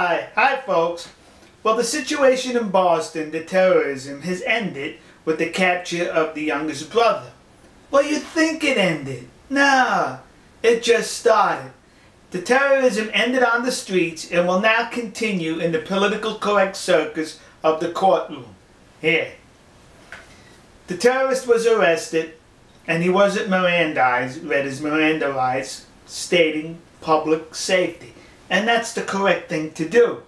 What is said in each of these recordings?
Hi folks. Well, the situation in Boston, the terrorism, has ended with the capture of the youngest brother. Well, you think it ended. Nah, it just started. The terrorism ended on the streets and will now continue in the political correct circus of the courtroom. Here. The terrorist was arrested and he wasn't Mirandized, read as Mirandized, stating public safety. And that's the correct thing to do.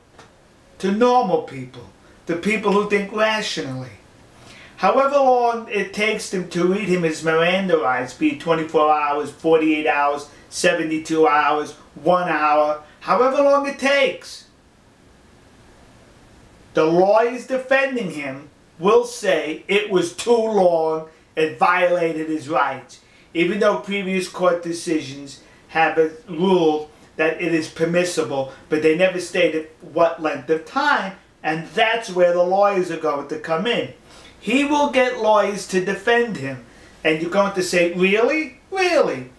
To normal people. The people who think rationally. However long it takes them to read him as Mirandized, be it 24 hours, 48 hours, 72 hours, 1 hour, however long it takes. The lawyers defending him will say it was too long, it violated his rights, even though previous court decisions have ruled that it is permissible, but they never stated what length of time, and that's where the lawyers are going to come in. He will get lawyers to defend him, and you're going to say, really? Really?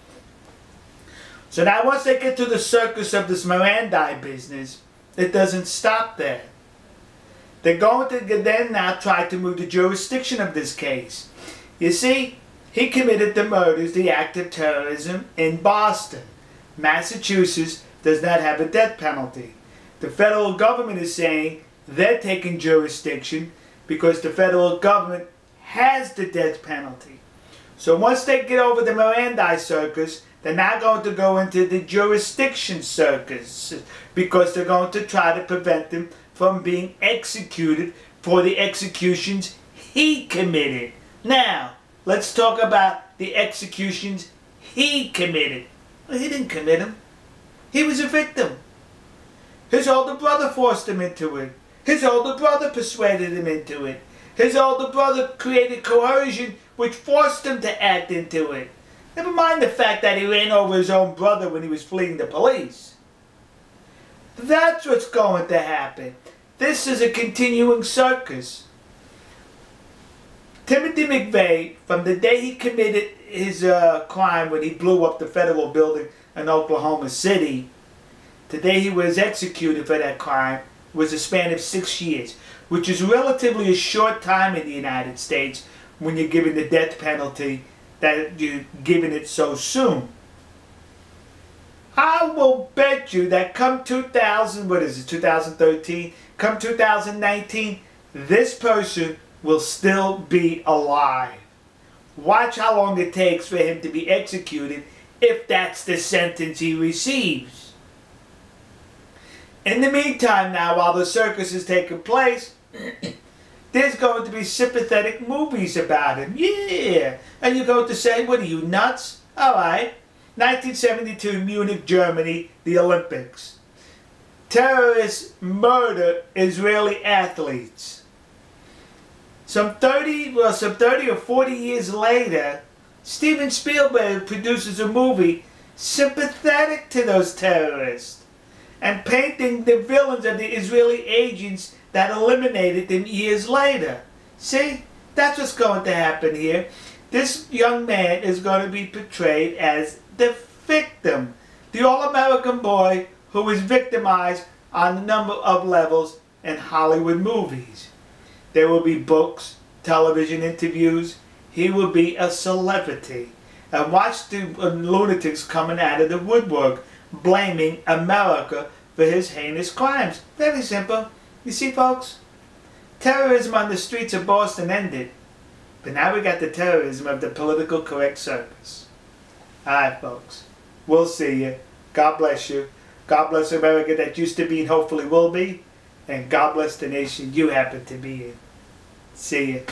So now once they get to the circus of this Mirandize business, it doesn't stop there. They're going to then now try to move the jurisdiction of this case. You see, he committed the murders, the act of terrorism in Boston. Massachusetts does not have a death penalty. The federal government is saying they're taking jurisdiction because the federal government has the death penalty. So once they get over the Mirandize circus, they're now going to go into the jurisdiction circus because they're going to try to prevent them from being executed for the executions he committed. Now, let's talk about the executions he committed. Well, he didn't commit them. He was a victim. His older brother forced him into it. His older brother persuaded him into it. His older brother created coercion which forced him to act into it. Never mind the fact that he ran over his own brother when he was fleeing the police. That's what's going to happen. This is a continuing circus. Timothy McVeigh, from the day he committed his crime when he blew up the federal building in Oklahoma City, the day he was executed for that crime, was a span of 6 years, which is relatively a short time in the United States when you're given the death penalty, that you're giving it so soon. I will bet you that come 2013, come 2019, this person will still be alive. Watch how long it takes for him to be executed if that's the sentence he receives. In the meantime now, while the circus is taking place, there's going to be sympathetic movies about him. Yeah! And you're going to say, what are you, nuts? Alright. 1972, Munich, Germany, the Olympics. Terrorists murder Israeli athletes. Some 30 or 40 years later, Steven Spielberg produces a movie sympathetic to those terrorists and painting the villains of the Israeli agents that eliminated them years later. See? That's what's going to happen here. This young man is going to be portrayed as the victim. The all-American boy who was victimized on a number of levels in Hollywood movies. There will be books, television interviews. He will be a celebrity. And watch the lunatics coming out of the woodwork, blaming America for his heinous crimes. Very simple. You see, folks? Terrorism on the streets of Boston ended. But now we got the terrorism of the political correct circus. Alright, folks. We'll see you. God bless you. God bless America that used to be and hopefully will be. And God bless the nation you happen to be in. See you.